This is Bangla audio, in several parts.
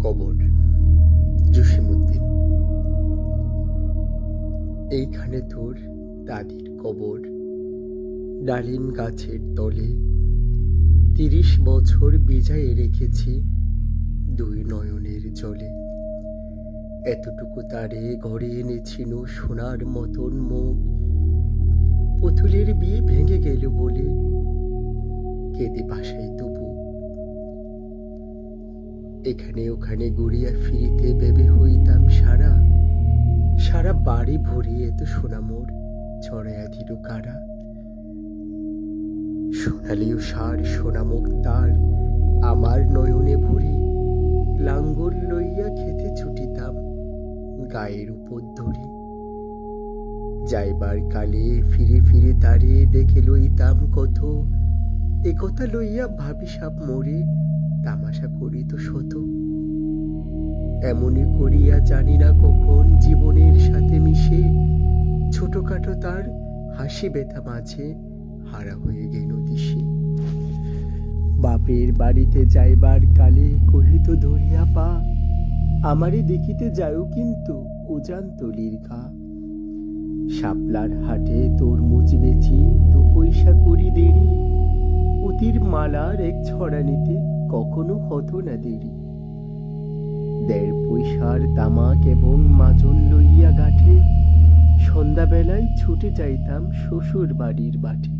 কবর। জসিমউদ্দিন। এইখানে তোর দাদির কবর, ডালিম গাছের তলে ৩০ বছর বিজায়ে রেখেছি দুই নয়নের জলে। এতটুকু তারে ঘরে এনেছিল সোনার মতন মুখ, পুতুলের বিয়ে ভেঙে গেল বলে কেঁদে ভাসাই তবু। এখানে ওখানে ঘুরিয়া ফিরিতে ভেবে হইতাম সারা সারা বাড়ি ভরিয়ে তো সোনামোর ছড়াইয়া দিল কারা। সোনালিও সার সোনামুখ তার আমার নয়নে ভরি, লাঙ্গল লইয়া খেতে ছুটিতাম গায়ের উপর ধরি। যাইবার কালে ফিরে ফিরে তারে দেখে লইতাম কত, এ কথা লইয়া ভাবি সাপ মরে তামাশা করিত শত। এমনি করিয়া জানি না কখন জীবনের সাথে মিশে ছোটখাটো তার হাসি ব্যথা মাঝে হারা হয়ে গেল দিশে। বাপের বাড়িতে যাইবার কালে কহিত ধরিয়া পা, আমারে দেখিতে যাও কিন্তু উজান তলির ঘা। শাপলার হাটে তরমুজ বেচি 2 পয়সা করি দেরি, পুতির মালার এক ছড়া নিতে কখনো হতো না দেরি। 1.5 পয়সার তামাক এবং মাজন লইয়া গাঠে সন্ধ্যাবেলায় ছুটে যাইতাম শ্বশুর বাড়ির বাটে।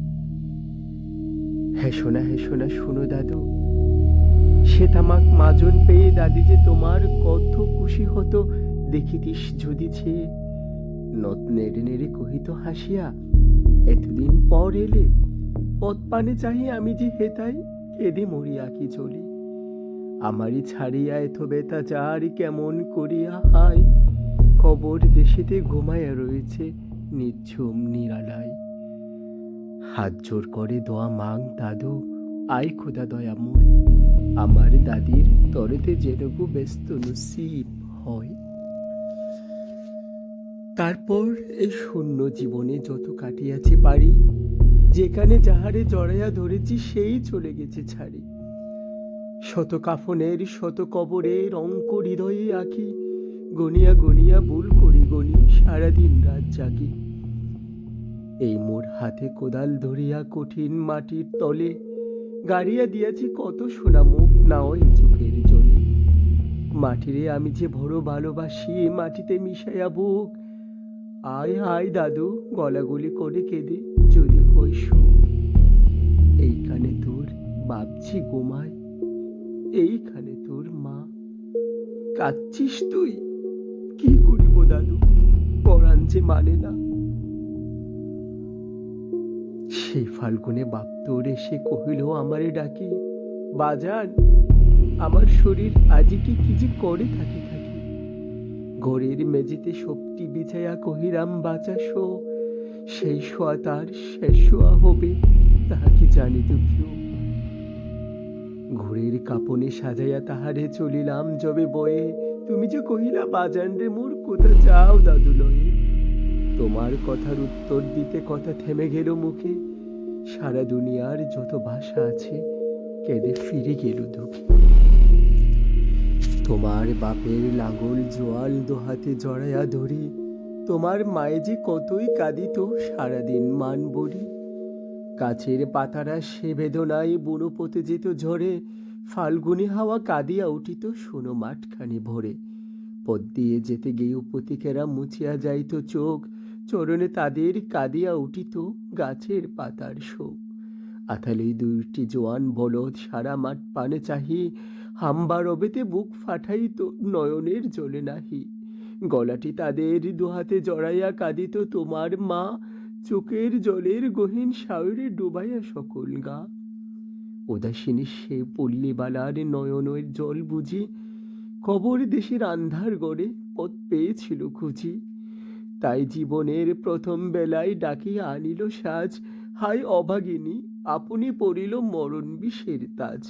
হেসোনা হেসোনা শোনো দাদু, সে তামাক মাজন পেয়ে দাদি যে তোমার কত খুশি হতো দেখিতিস যদি ছে। নত নেড়ে নেড়ে কহিত হাসিয়া, এতদিন পর এলে, পথ পানে চাহি আমি যে হেতাই কেঁদে মরিয়া কি চলে। আমারই ছাড়িয়া এত বেতা যার কেমন করিয়া হায়, কবর দেশেতে ঘুমাইয়া রয়েছে নিঝুম নিরালায়। হাত জোর করে দোয়া মাং দাদু, আয় খোদা দয়াময়, আমার দাদির তরেতে যেরকু ব্যস্ত নসিব হয়। তারপর এই শূন্য জীবনে যত কাটিয়াছে পারি, যেখানে যাহারে জড়াইয়া ধরেছি সেই চলে গেছে ছাড়ি। শত কাফনের শত কবরের অঙ্ক হৃদয়ে আঁকি, গনিয়া গনিয়া ভুল করি গনি সারাদিন রাত জাগি। এই মোর হাতে কোদাল ধরিয়া কঠিন মাটির তলে গাড়িয়া দিয়াছি কত সোনামুখ নাও এই চোখের জলে। মাটিরে আমি যে বড় ভালোবাসি, মাটিতে মিশাইয়া বুক, আয় আয় দাদু গলাগুলি করে কেঁদে যদি হই সুখ। এইখানে তোর বাপজি ঘুমায়, এইখানে তোর মা। কাঁদছিস তুই? কি করিব দাদু, পরাণ যে মানে না। সেই ফাল্গুনে বাপ তোর এসে কহিল আমারে ডাকি, বাজান আমার শরীর আজি কি যে করে থাকি থাকি। ঘরের মেঝেতে সবটি বিছাইয়া কহিরাম বাঁচা শো, সেই শোয়া তার শেষ শোয়া হবে তাহা কি জানিত কেউ। ঘোরের কাপনে সাজাইয়া তাহারে চলিলাম যবে বয়ে, তুমি যে কহিলা বাজান রে মোর কোথা যাও দাদু লয়ে। তোমার কথার উত্তর দিতে কথা থেমে গেল মুখে, সারা দুনিয়ার যত ভাষা আছে কেঁদে ফিরে গেল দুঃখে। তোমার বাপের লাঙ্গল জোয়াল দোহাতে জড়াইয়া ধরি, তোমার মায়ে যে কতই কাঁদিত সারাদিন মান বলি। গাছের পাতারা সে বেদনায় বুনো পতে যেত ঝরে, ফাল্গুনি হাওয়া কাঁদিয়া উঠিত শোনো মাঠখানি ভরে। পথ দিয়ে যেতে গিয়ে উপতিকেরা মুছিয়া যাইত চোখ, চরণে তাদের কাঁদিয়া উঠিত গাছের পাতার শোক। আথালি 2টি জোয়ান বলদ সারা মাঠ পানে চাহি, হাম্বা রবেতে বুক ফাটাইত নয়নের জলে নাহি। গলাটি তাদের দুহাতে জড়াইয়া কাঁদিত তোমার মা, চোখের জলের গহীন সাগরে ডুবাইয়া সকল গা। উদাসীনী সে পল্লীবালার নয়নের জল বুঝি, কবর দেশের আন্ধার গড়ে পথ পেয়েছিল খুঁজি। তাই জীবনের প্রথম বেলায় ডাকিয়া আনিল সাজ, হায় অভাগিনী আপনি পড়িল মরণ বিষের তাজ।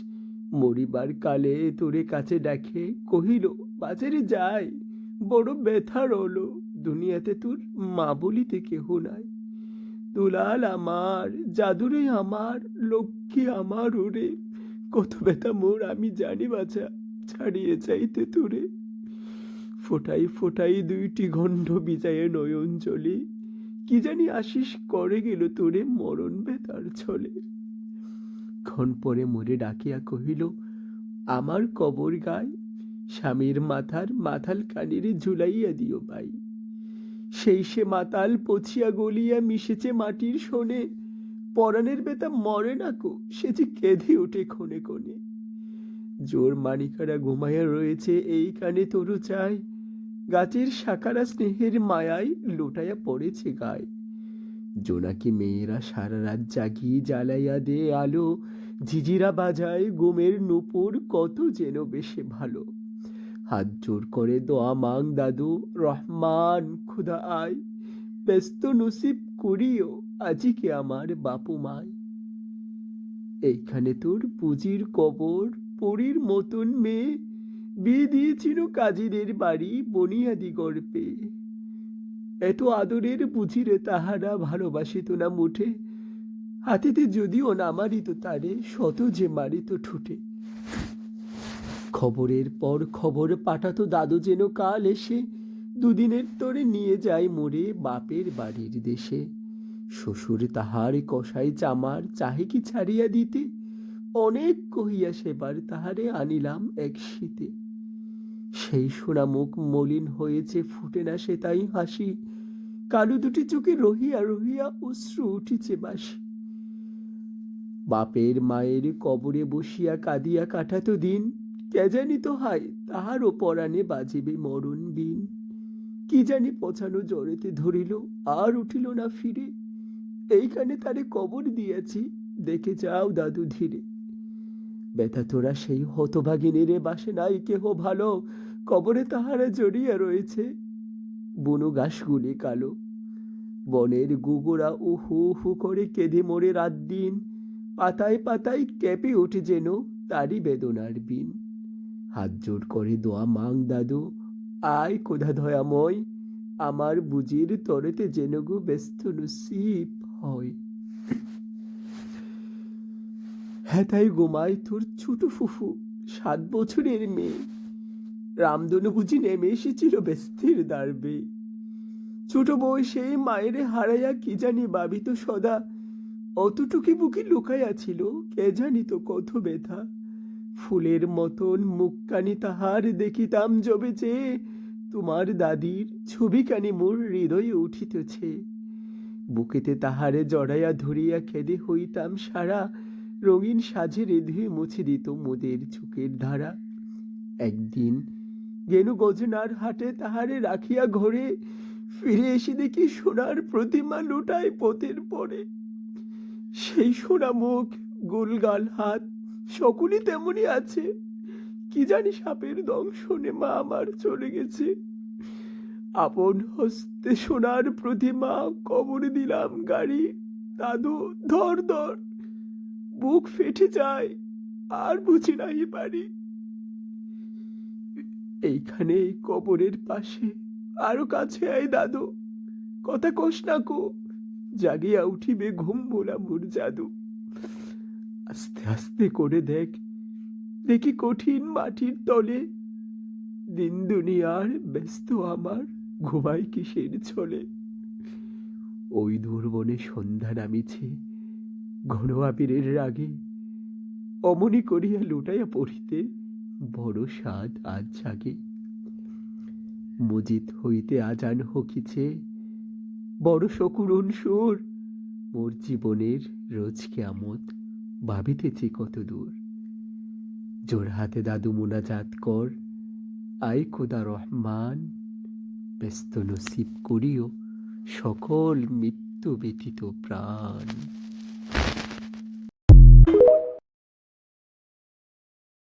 মরিবার কালে তোরে কাছে ডাকে কহিল, বাজারে যাই বড় ব্যথা রলো, দুনিয়াতে তোর মা বলিতে কেহ নাই। দুলাল আমার, জাদুরে আমার, লক্ষ্মী আমার, ওরে কত ব্যথা মোর আমি জানি বাছা, ছাড়িয়ে যাইতে তোরে। ফোটাই ফোটাই দুইটি গণ্ড বিজায়ে নয়ন জলে, কি জানি আশিস করে গেল তোরে মরণ বেতার ছলে। ক্ষণ পরে মোরে ডাকিয়া কহিল, আমার কবর গায় স্বামীর মাথার মাথাল কানিরে ঝুলাইয়া দিও ভাই। সেই সে মাতাল পচিয়া গলিয়া মিশেছে মাটির শোনে, পরাণের বেতা মরে না কো, সে যে কেঁদে ওঠে ক্ষণে ক্ষণে। জোর মানিকারা ঘুমাইয়া রয়েছে এই কানে তরু চাই, গাছের শাখারা স্নেহের মায়ায় লোটাইয়া পড়েছে গায়ে। জোনাকি মেয়েরা সারা রাত জাগিয়ে জ্বালাইয়া দে আলো, ঝিঝিরা বাজায় ঘুমের নূপুর কত যেন বেশে ভালো। হাত জোর করে দোয়া মাং দাদু, রহমান খুদা আয়, ব্যস্ত নসিব করিও আজিকে আমার বাপু মায়। এইখানে তোর পুজির কবর, পরীর মতন মেয়ে, বিয়ে দিয়েছিল কাজীদের বাড়ি বনিয়াদি গর্পে। এত আদরের বুঝিরে তাহারা ভালোবাসিত না মুঠে, হাতিতে যদিও না মারিত তারে, শত যে মারিত ঠুটে। খবরের পর খবর পাঠাতো দাদু যেন কাল এসে, দুদিনের তরে নিয়ে যায় মোরে বাপের বাড়ির দেশে। শ্বশুর তাহার কষাই চামার চাহে কি ছাড়িয়া দিতে, অনেক কহিয়া সেবার তাহারে আনিলাম এক শীতে। সেই সোনা মুখ মলিন হয়েছে, ফুটে না সে তাই হাসি, কালো দুটি চোখে রহিয়া রহিয়া অশ্রু উঠিছে বাসি। বাপের মায়ের কবরে বসিয়া কাঁদিয়া কাটাতো দিন, কে জানি তো হায় তাহারও পরাণে বাজিবে মরণ বিন। কি জানি পচানো জ্বরেতে ধরিল, আর উঠিল না ফিরে, এইখানে তারে কবর দিয়াছি, দেখে যাও দাদু ধীরে। ব্যথা তোরা সেই হতভাগিনীর বাসে নাই কেহ ভালো, কবরে তাহারা জড়িয়া রয়েছে বুনো ঘাসগুলি কালো। বনের গুগুরা উহু উহু করে কেঁদে মরে রাত দিন, পাতায় পাতায় কেঁপে ওঠে যেন তারই বেদনার বিন। হাত জোর করে দোয়া মাং দাদু, আয় কোধা দয়াময়, আমার বুঝির তরেতে যেন গো ব্যস্ত নসিব হয়। হ্যাঁ তাই গোমায় তোর ছোট ফুফু 7 বছরের মেয়ে, রামধনু বুঝি নেমে এসেছিল ব্যস্তের দ্বারবে। ছোট বয়সে মায়েরে হারাইয়া কি জানি ভাবিত সদা, অতটুকি বুকে লুকাইয়া ছিল কে জানি তো কত ব্যথা। ফুলের মতন মুখখানি তাহার দেখিতাম যবে চেয়ে, তোমার দাদির ছবিখানি মোর হৃদয়ে উঠিতেছে। বুকেতে তাহারে জড়াইয়া ধরিয়া কেঁদে হইতাম সারা, রঙিন সাজে ধুয়ে মুছে দিত মোদের চোখের ধারা। একদিন গেনু গজনার হাটে তাহারে রাখিয়া ঘরে, ফিরে এসে দেখি সোনার প্রতিমা লুটায় পথের পরে। সেই সোনা মুখ, গোলগাল হাত, সকলই তেমনই আছে। কি জানি সাপের দংশনে মা আমার চলে গেছে। আপন হস্তে সোনার প্রতিমা কবরে দিলাম গাড়ি, দাদু ধর ধর, বুক ফেটে যায়, আর বুঝি নাই পারি। এইখানে এই কবরের পাশে আরো কাছে আয় দাদু, কথা কস না কো, জাগিয়া উঠিবে ঘুম ভোলা মোর জাদু। আস্তে আস্তে করে দেখ, দেখি কঠিন মাটির তলে, দিন দুনিয়ার ব্যস্ত আমার ঘুমাই কিসের ছলে। ওই দূরবনে সন্ধ্যা নামিছে, ঘন আবিরের রাগে, অমনি করিয়া লুটাইয়া পড়িতে বড় স্বাদ আজ জাগে। মজিদ হইতে আজান হকিছে, বড় শকুরুন সুর, মোর জীবনের রোজ কেয়ামত ভাবিতেছি কত দূর। জোর হাতে দাদু মুনাজাত কর, আয় খোদা রহমান, ব্যস্ত নসিব করিও সকল মৃত্যু ব্যতীত প্রাণ।